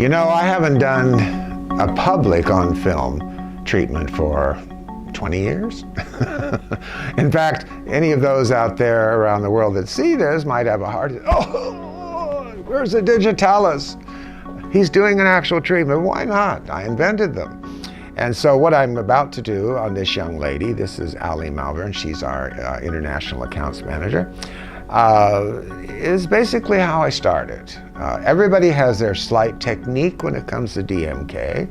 You know, I haven't done a public on film treatment for 20 years. In fact, any of those out there around the world that see this might have a heart, oh, where's the digitalis? He's doing an actual treatment. Why not? I invented them. And so what I'm about to do on this young lady, this is Ali Malvern, she's our international accounts manager, is basically how I started. Everybody has their slight technique when it comes to DMK.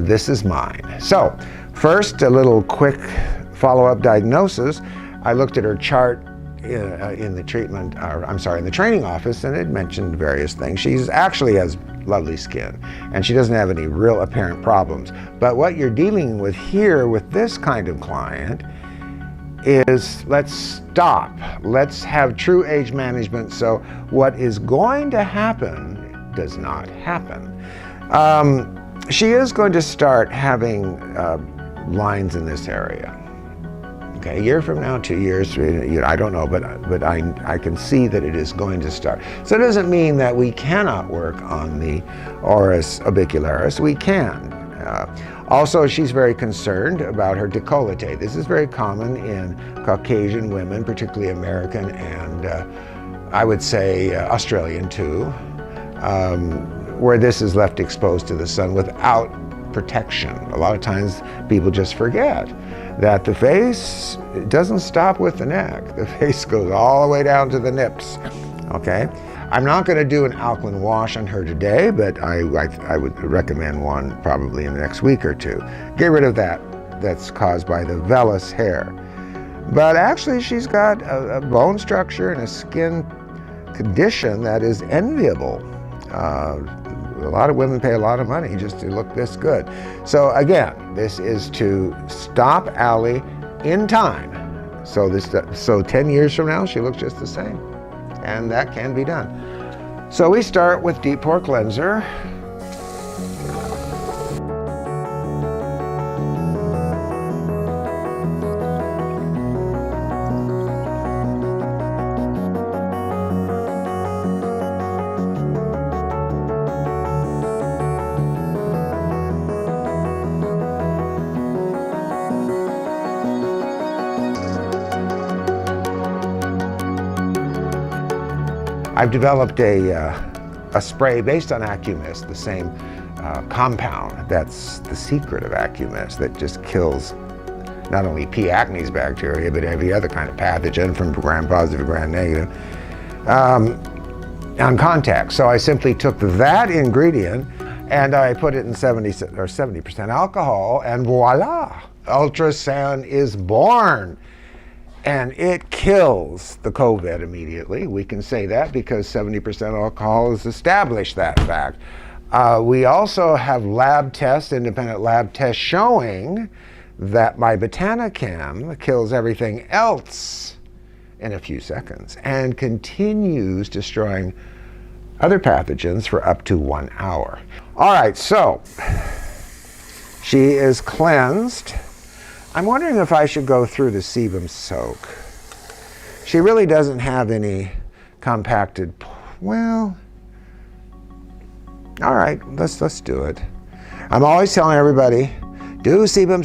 This is mine. So first, a little quick follow-up diagnosis. I looked at her chart in the treatment, in the training office, and it mentioned various things. She actually has lovely skin, and she doesn't have any real apparent problems. But what you're dealing with here with this kind of client is, let's stop. Let's have true age management, so what is going to happen does not happen. She is going to start having lines in this area. Okay, a year from now, 2 years, I don't know, but I can see that it is going to start. So it doesn't mean that we cannot work on the oris orbicularis. We can. Also, she's very concerned about her décolleté. This is very common in Caucasian women, particularly American and I would say Australian too, where this is left exposed to the sun without protection. A lot of times people just forget that the face doesn't stop with the neck. The face goes all the way down to the nips, okay? I'm not going to do an alkaline wash on her today, but I would recommend one probably in the next week or two. Get rid of that's caused by the vellus hair. But actually she's got a bone structure and a skin condition that is enviable. A lot of women pay a lot of money just to look this good. So again, this is to stop Ali in time. So 10 years from now, she looks just the same. And that can be done. So we start with deep pore cleanser. I've developed a spray based on Acumist, the same compound. That's the secret of Acumist, that just kills not only P. acnes bacteria, but every other kind of pathogen from gram-positive to gram-negative on contact. So I simply took that ingredient and I put it in 70% alcohol, and voila, ultrasound is born. And it kills the COVID immediately. We can say that because 70% alcohol has established that fact. We also have lab tests, independent lab tests, showing that my Botanicam kills everything else in a few seconds and continues destroying other pathogens for up to 1 hour. All right, so she is cleansed. I'm wondering if I should go through the sebum soak. She really doesn't have any compacted, well, all right, let's do it. I'm always telling everybody, do sebum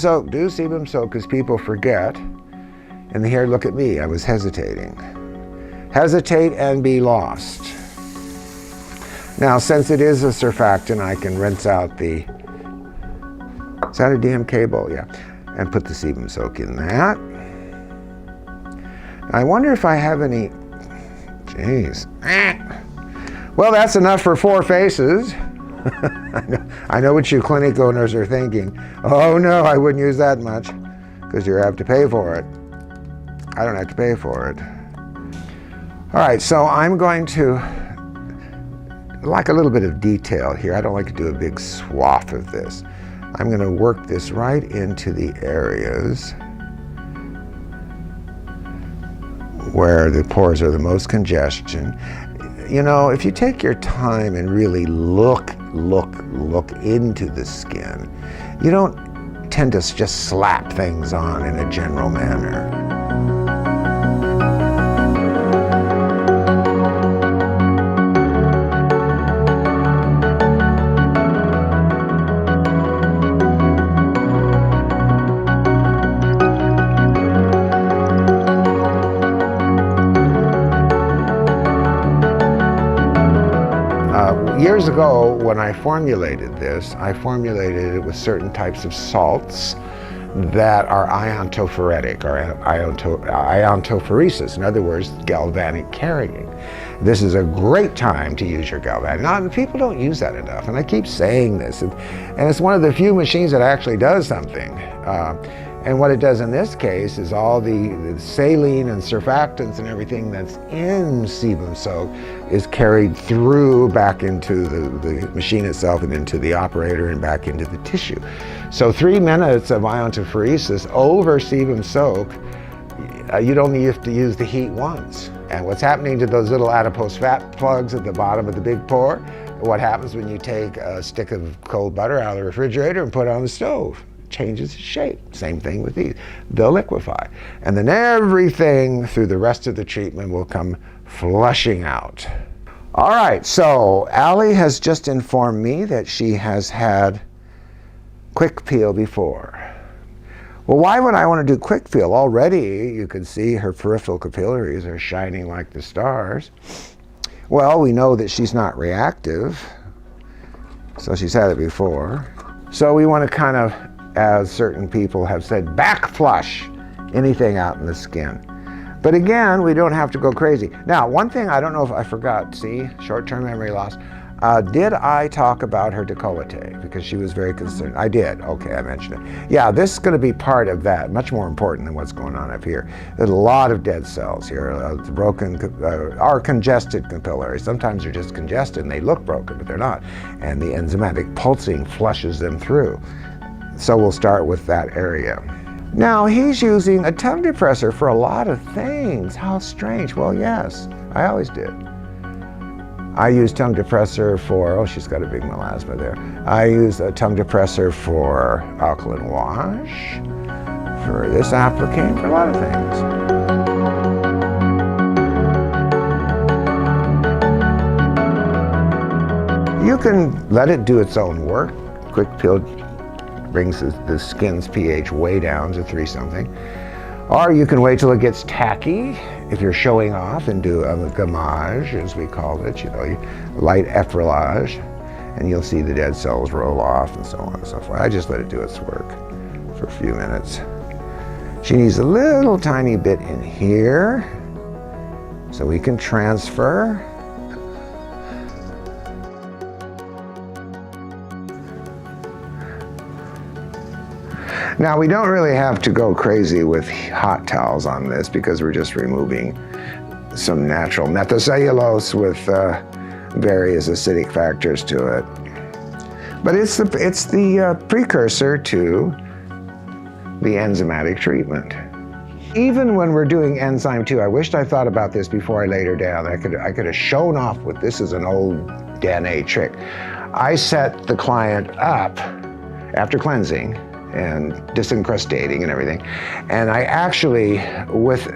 soak, because people forget. And here, look at me, I was hesitating. Hesitate and be lost. Now, since it is a surfactant, I can rinse out the, is that a DMK bowl? Yeah. And put the sebum soak in that. I wonder if I have any, geez. Well, that's enough for 4 faces. I know what you clinic owners are thinking. Oh no, I wouldn't use that much, because you have to pay for it. I don't have to pay for it. All right, so I'm going to, like a little bit of detail here. I don't like to do a big swath of this. I'm going to work this right into the areas where the pores are the most congestion. You know, if you take your time and really look into the skin, you don't tend to just slap things on in a general manner. Years ago, when I formulated this, I formulated it with certain types of salts that are iontophoretic, or iontophoresis, in other words, galvanic carrying. This is a great time to use your galvanic. Now, people don't use that enough, and I keep saying this, and it's one of the few machines that actually does something. And what it does in this case is all the saline and surfactants and everything that's in sebum soak is carried through back into the machine itself and into the operator and back into the tissue. So 3 minutes of iontophoresis over sebum soak, you'd only have to use the heat once. And what's happening to those little adipose fat plugs at the bottom of the big pore? What happens when you take a stick of cold butter out of the refrigerator and put it on the stove? Changes its shape. Same thing with these. They'll liquefy. And then everything through the rest of the treatment will come flushing out. All right, so Allie has just informed me that she has had quick peel before. Well, why would I want to do quick peel? Already you can see her peripheral capillaries are shining like the stars. Well, we know that she's not reactive, so she's had it before. So we want to kind of, as certain people have said, back flush anything out in the skin. But again, we don't have to go crazy. Now, one thing I don't know if I forgot, see, short-term memory loss. Did I talk about her décolleté? Because she was very concerned. I did, okay, I mentioned it. Yeah, this is gonna be part of that, much more important than what's going on up here. There's a lot of dead cells here, are congested capillaries. Sometimes they're just congested and they look broken, but they're not. And the enzymatic pulsing flushes them through. So we'll start with that area. Now, he's using a tongue depressor for a lot of things. How strange. Well, yes, I always did. I use tongue depressor for, oh, she's got a big melasma there. I use a tongue depressor for alkaline wash, for this applicator, for a lot of things. You can let it do its own work. Quick peel brings the skin's pH way down to 3-something. Or you can wait till it gets tacky, if you're showing off, and do a gommage, as we call it, light effleurage, and you'll see the dead cells roll off and so on and so forth. I just let it do its work for a few minutes. She needs a little tiny bit in here, so we can transfer. Now, we don't really have to go crazy with hot towels on this because we're just removing some natural methylcellulose with various acidic factors to it. But it's the precursor to the enzymatic treatment. Even when we're doing enzyme 2, I wished I thought about this before I laid her down. I could have shown off with this is an old Danné trick. I set the client up after cleansing and disencrustating and everything. And I actually, with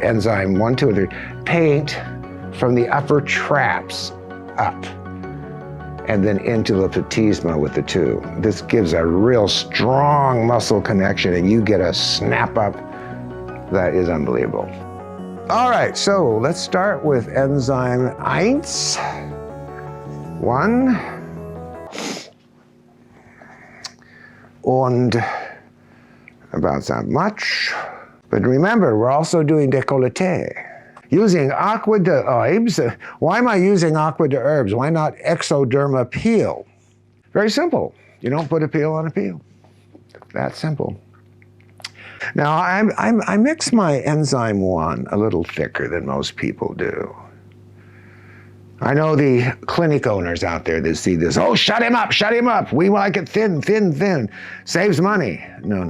enzyme 1, 2, and 3, paint from the upper traps up and then into the platysma with the 2. This gives a real strong muscle connection and you get a snap up that is unbelievable. All right, so let's start with enzyme 1. And about that much. But remember, we're also doing décolleté. Using aqua de herbs. Why am I using aqua de herbs? Why not exoderma peel? Very simple. You don't put a peel on a peel. That simple. Now, I mix my enzyme 1 a little thicker than most people do. I know the clinic owners out there that see this, oh, shut him up, we like it thin, saves money. No,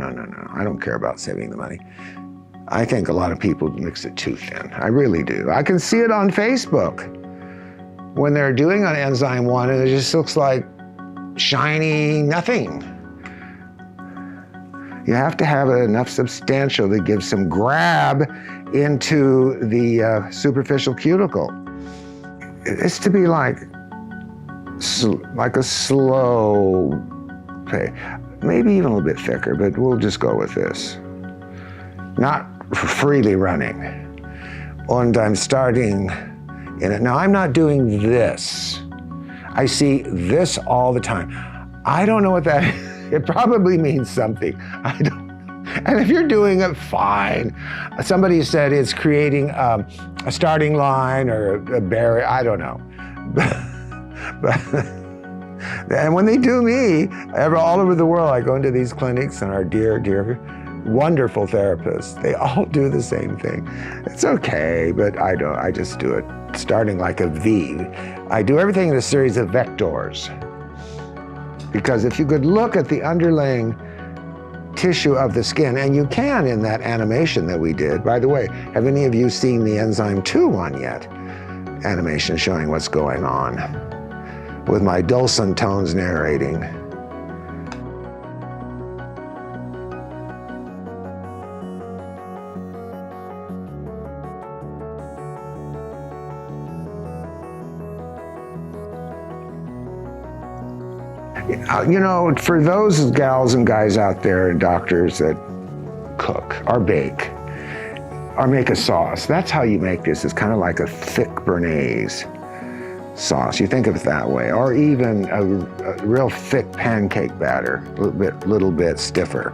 I don't care about saving the money. I think a lot of people mix it too thin, I really do. I can see it on Facebook when they're doing an enzyme 1 and it just looks like shiny nothing. You have to have enough substantial to give some grab into the superficial cuticle. It's to be like a slow, maybe even a little bit thicker, but we'll just go with this. Not freely running. And I'm starting in it. Now, I'm not doing this. I see this all the time. I don't know what that is. It probably means something. I don't. And if you're doing it, fine. Somebody said it's creating a starting line or a barrier. I don't know. But and when they do me, all over the world, I go into these clinics and our dear, wonderful therapists, they all do the same thing. It's okay, but I don't. I just do it starting like a V. I do everything in a series of vectors. Because if you could look at the underlying tissue of the skin, and you can in that animation that we did. By the way, have any of you seen the Enzyme 2 one yet? Animation showing what's going on with my dulcet tones narrating. You know, for those gals and guys out there, doctors that cook or bake or make a sauce, that's how you make this. It's kind of like a thick béarnaise sauce. You think of it that way. Or even a real thick pancake batter, a little bit stiffer.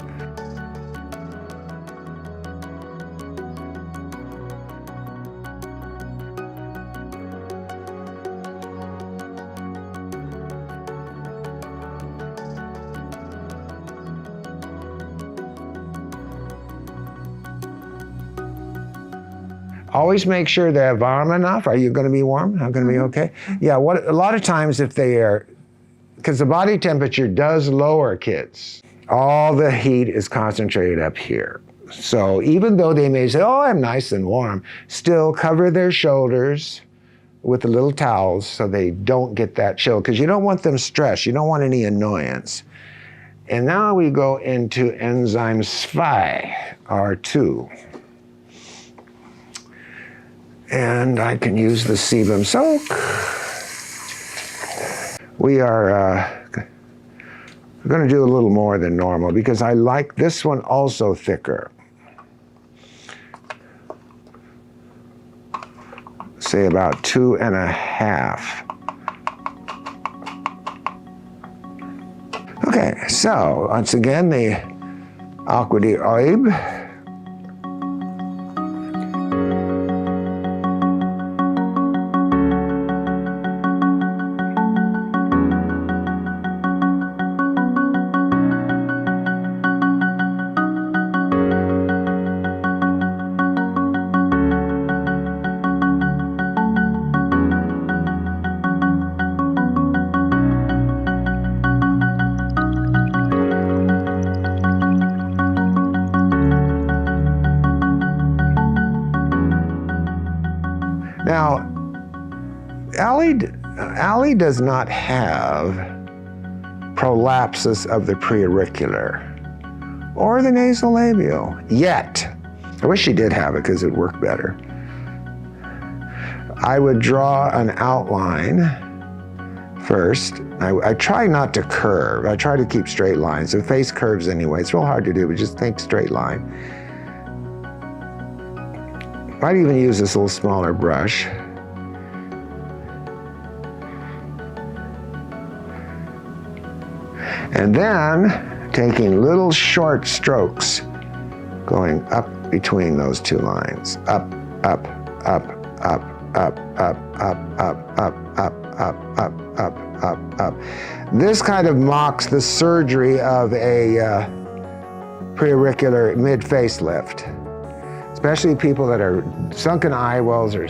Always make sure they're warm enough. Are you going to be warm? I'm going to be okay? Yeah, a lot of times if they are, because the body temperature does lower kids, all the heat is concentrated up here. So even though they may say, oh, I'm nice and warm, still cover their shoulders with the little towels so they don't get that chill, because you don't want them stressed. You don't want any annoyance. And now we go into Enzyme 2, R2. And I can use the sebum soak. We are going to do a little more than normal because I like this one also thicker. Say about 2.5. Okay, so once again, the Aqua de Oib. Now, Ali does not have prolapsus of the preauricular or the nasolabial yet. I wish she did have it because it worked better. I would draw an outline first. I try not to curve. I try to keep straight lines. The face curves anyway. It's real hard to do, but just think straight line. Might even use this little smaller brush. And then taking little short strokes going up between those two lines. Up, up, up, up, up, up, up, up, up, up, up, up, up, up, up. This kind of mocks the surgery of a preauricular mid-facelift. Especially people that are sunken eye wells or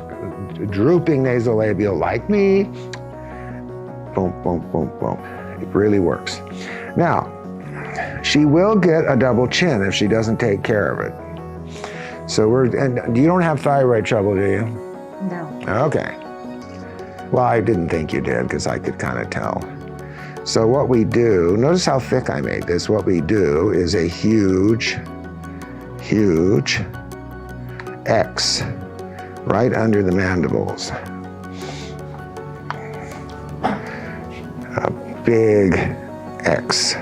drooping nasolabial like me. Boom, boom, boom, boom. It really works. Now, she will get a double chin if she doesn't take care of it. So and you don't have thyroid trouble, do you? No. Okay. Well, I didn't think you did because I could kind of tell. So what we do, notice how thick I made this. What we do is a huge, huge X right under the mandibles. A big X.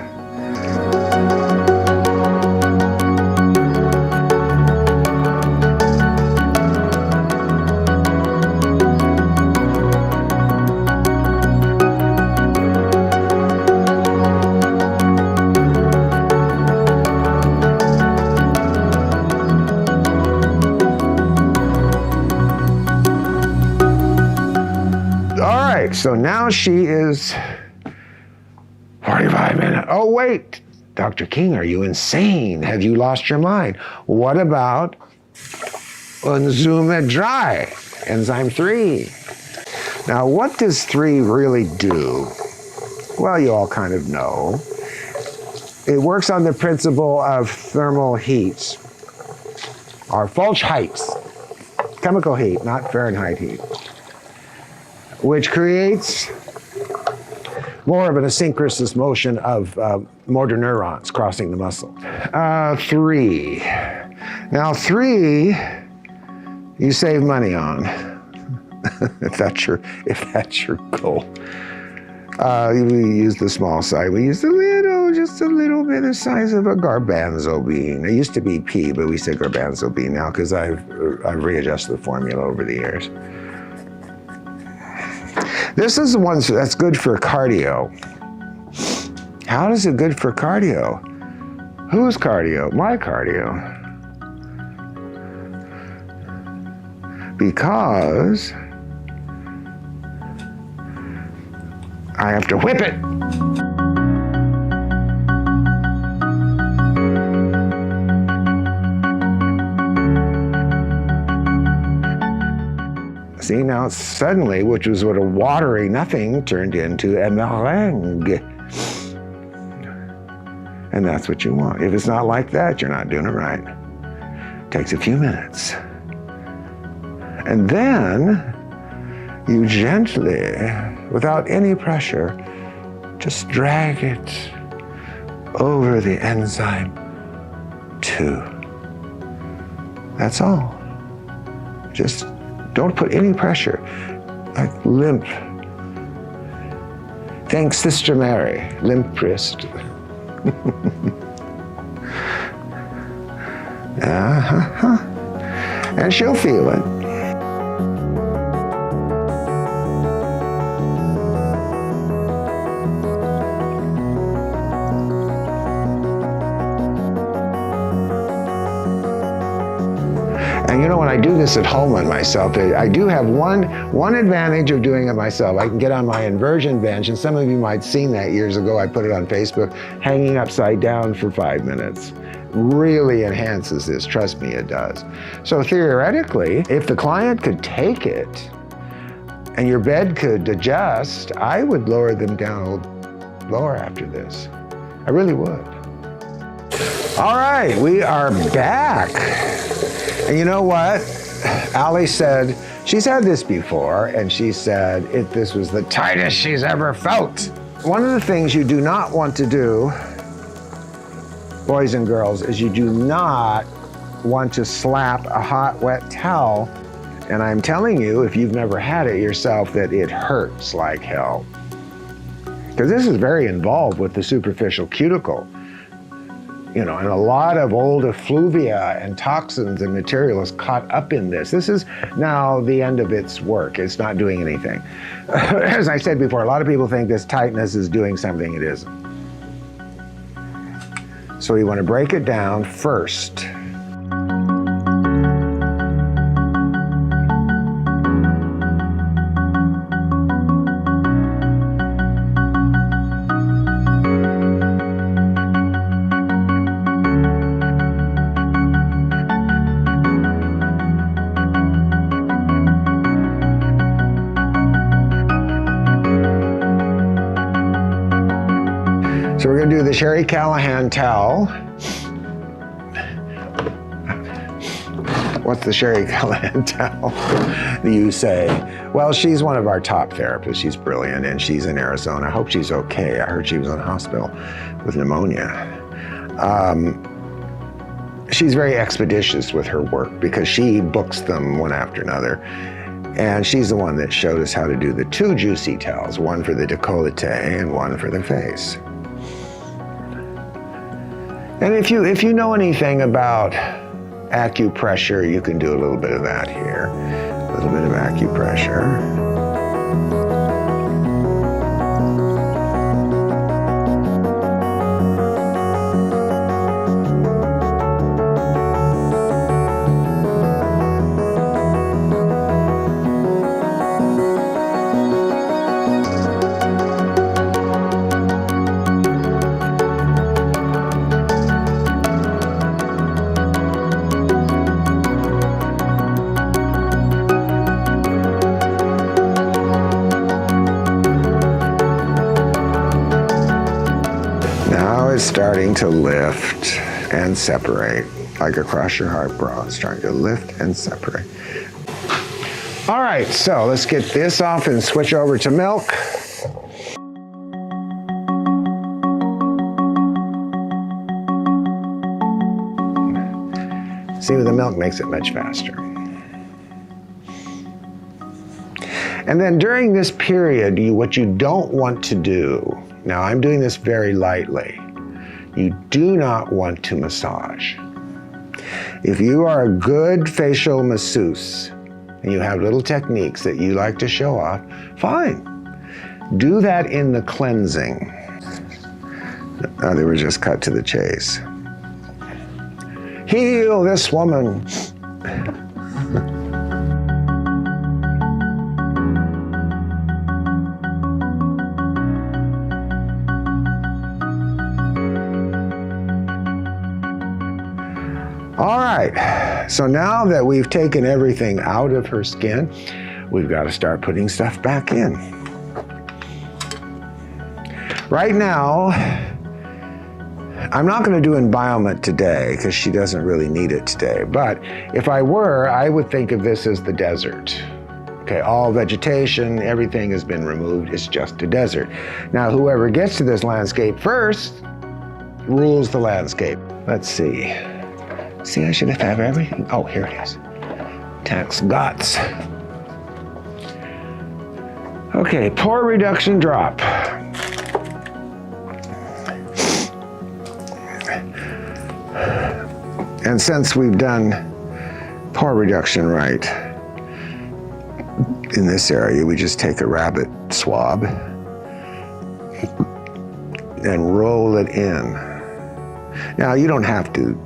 So now she is 45 minutes. Oh, wait, Dr. King, are you insane? Have you lost your mind? What about Enzyme dry, enzyme 3? Now, what does 3 really do? Well, you all kind of know. It works on the principle of thermal heat, or Fahrenheit, chemical heat, not Fahrenheit heat, which creates more of an asynchronous motion of motor neurons crossing the muscle. 3. Now 3, you save money on, if that's your goal. We use the small side. We use just a little bit the size of a garbanzo bean. It used to be pea, but we say garbanzo bean now because I've readjusted the formula over the years. This is the one that's good for cardio. How is it good for cardio? Whose cardio? My cardio. Because I have to whip it. See, now suddenly, which was what a watery nothing turned into a meringue. And that's what you want. If it's not like that, you're not doing it right. It takes a few minutes. And then you gently, without any pressure, just drag it over the enzyme 2. That's all. Just don't put any pressure, like limp. Thanks, Sister Mary, limp wrist. And she'll feel it. And you know, when I do this at home on myself, I do have one advantage of doing it myself. I can get on my inversion bench, and some of you might have seen that years ago. I put it on Facebook, hanging upside down for 5 minutes. Really enhances this, trust me, it does. So theoretically, if the client could take it and your bed could adjust, I would lower them down lower after this. I really would. All right, we are back. And you know what? Allie said, she's had this before, and she said this was the tightest she's ever felt. One of the things you do not want to do, boys and girls, is you do not want to slap a hot, wet towel. And I'm telling you, if you've never had it yourself, that it hurts like hell. Because this is very involved with the superficial cuticle. You know, and a lot of old effluvia and toxins and material is caught up in this. This is now the end of its work. It's not doing anything. As I said before, a lot of people think this tightness is doing something it isn't. So you want to break it down first. So we're going to do the Sherry Callahan towel. What's the Sherry Callahan towel? You say, well, she's one of our top therapists. She's brilliant, and she's in Arizona. I hope she's okay. I heard she was in the hospital with pneumonia. She's very expeditious with her work because she books them one after another. And she's the one that showed us how to do the 2 juicy towels, one for the décolleté and one for the face. And if you know anything about acupressure, you can do a little bit of that here. A little bit of acupressure. starting to lift and separate, like across your heart bra, starting to lift and separate. All right, so let's get this off and switch over to milk. See, with the milk makes it much faster. And then during this period, what you don't want to do, now I'm doing this very lightly, you do not want to massage. If you are a good facial masseuse and you have little techniques that you like to show off, fine. Do that in the cleansing. Now they were just cut to the chase. Heal this woman. All right, so now that we've taken everything out of her skin, we've got to start putting stuff back in. Right now, I'm not going to do embalmment today because she doesn't really need it today, but if I were, I would think of this as the desert. Okay, all vegetation, everything has been removed, it's just a desert. Now, whoever gets to this landscape first rules the landscape. Let's see. See, I should have everything. Oh, here it is. Tax guts. Okay, pore reduction drop. And since we've done pore reduction right in this area, we just take a rabbit swab and roll it in. Now, you don't have to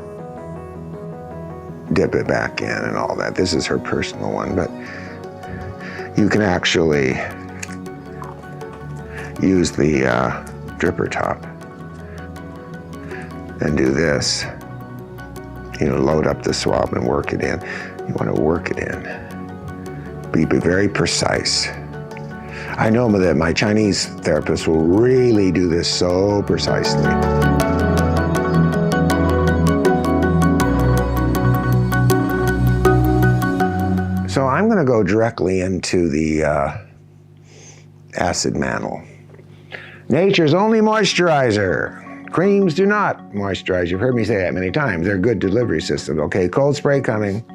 dip it back in and all that. This is her personal one, but you can actually use the dripper top and do this. You know, load up the swab and work it in. You want to work it in. Be very precise. I know that my Chinese therapist will really do this so precisely. So I'm going to go directly into the acid mantle. Nature's only moisturizer. Creams do not moisturize. You've heard me say that many times. They're good delivery systems. Okay, cold spray coming.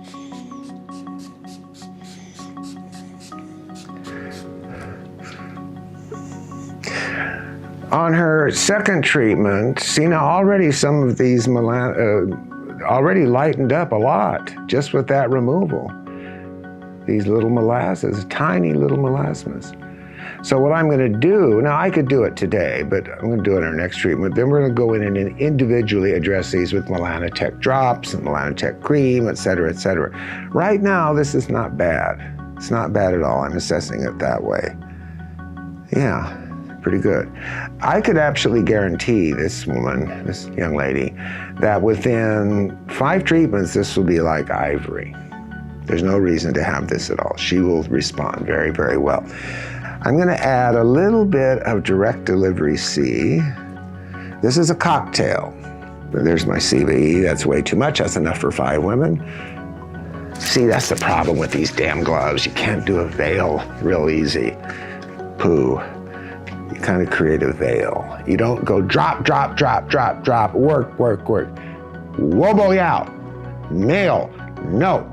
On her second treatment, see now already some of these already lightened up a lot just with that removal. These little molasses, tiny little melasmas. So what I'm going to do, now I could do it today, but I'm going to do it in our next treatment. Then we're going to go in and individually address these with Melanotech drops and Melanotech cream, et cetera, et cetera. Right now, this is not bad. It's not bad at all. I'm assessing it that way. Yeah, pretty good. I could actually guarantee this woman, this young lady, that within 5 treatments, this will be like ivory. There's no reason to have this at all. She will respond very, very well. I'm going to add a little bit of direct delivery C. This is a cocktail. There's my CBE. That's way too much. That's enough for 5 women. See, that's the problem with these damn gloves. You can't do a veil real easy. Poo. You kind of create a veil. You don't go drop, drop, drop, drop, drop, work, work, work. Wobo yao. Male. No.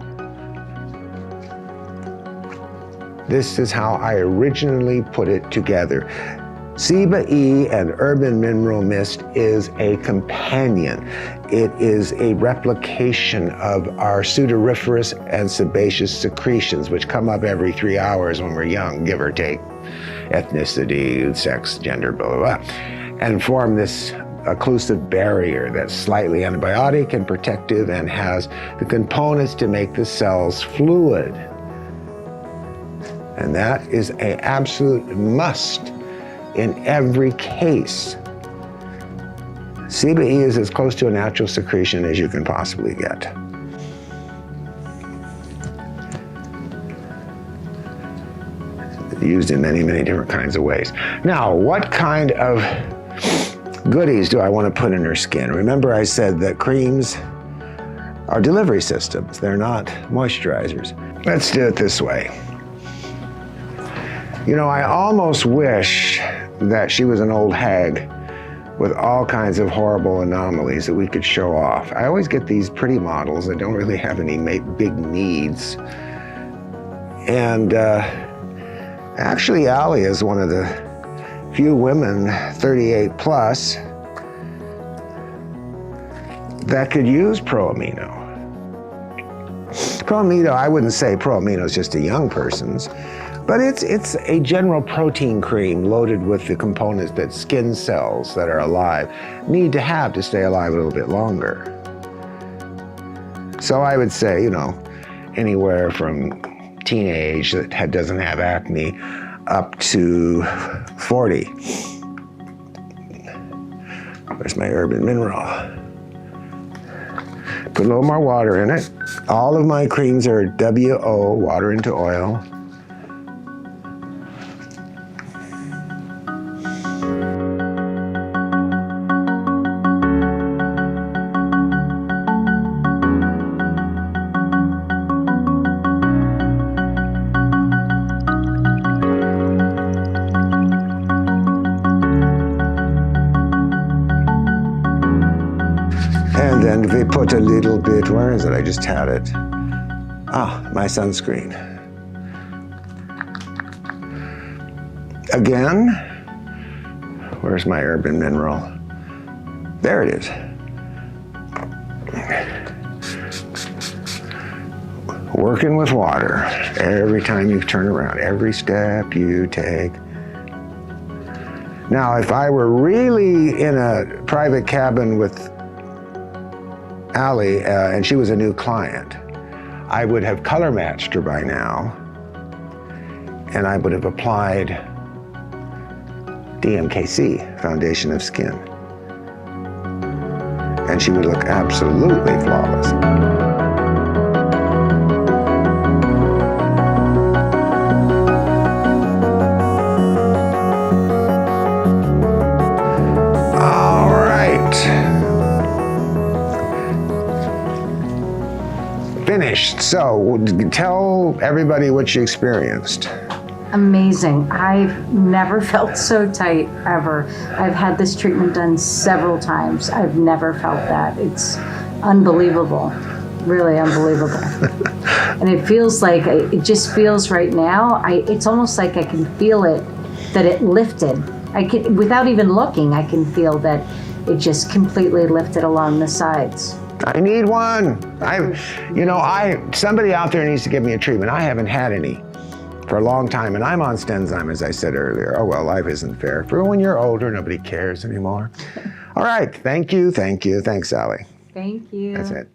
This is how I originally put it together. Ciba E and Urban Mineral Mist is a companion. It is a replication of our sudoriferous and sebaceous secretions, which come up every 3 hours when we're young, give or take, ethnicity, sex, gender, blah, blah, blah, and form this occlusive barrier that's slightly antibiotic and protective and has the components to make the cells fluid. And that is an absolute must in every case. CBE is as close to a natural secretion as you can possibly get. Used in many, many different kinds of ways. Now, what kind of goodies do I want to put in her skin? Remember I said that creams are delivery systems. They're not moisturizers. Let's do it this way. You know, I almost wish that she was an old hag with all kinds of horrible anomalies that we could show off. I always get these pretty models that don't really have any big needs. And actually, Allie is one of the few women, 38 plus, that could use Pro-Amino. Pro-Amino, I wouldn't say Pro-Amino is just a young person's, but it's a general protein cream loaded with the components that skin cells that are alive need to have to stay alive a little bit longer. So I would say, you know, anywhere from teenage that doesn't have acne up to 40. Where's my urban mineral? Put a little more water in it. All of my creams are WO, water into oil. And then we put a little bit, where is it? I just had it. Ah, my sunscreen. Again, where's my urban mineral? There it is. Working with water every time you turn around, every step you take. Now, if I were really in a private cabin with Allie, and she was a new client, I would have color matched her by now, and I would have applied DMKC, Foundation of Skin. And she would look absolutely flawless. Finished. So tell everybody what you experienced. Amazing. I've never felt so tight ever. I've had this treatment done several times. I've never felt that. It's unbelievable. Really unbelievable. And it feels like, it just feels right now, it's almost like I can feel it, that it lifted. I can, without even looking, I can feel that it just completely lifted along the sides. I need one. Somebody out there needs to give me a treatment. I haven't had any for a long time, and I'm on Enzyme, as I said earlier. Oh, well, life isn't fair. For when you're older, nobody cares anymore. All right, thank you. Thanks, Allie. Thank you. That's it.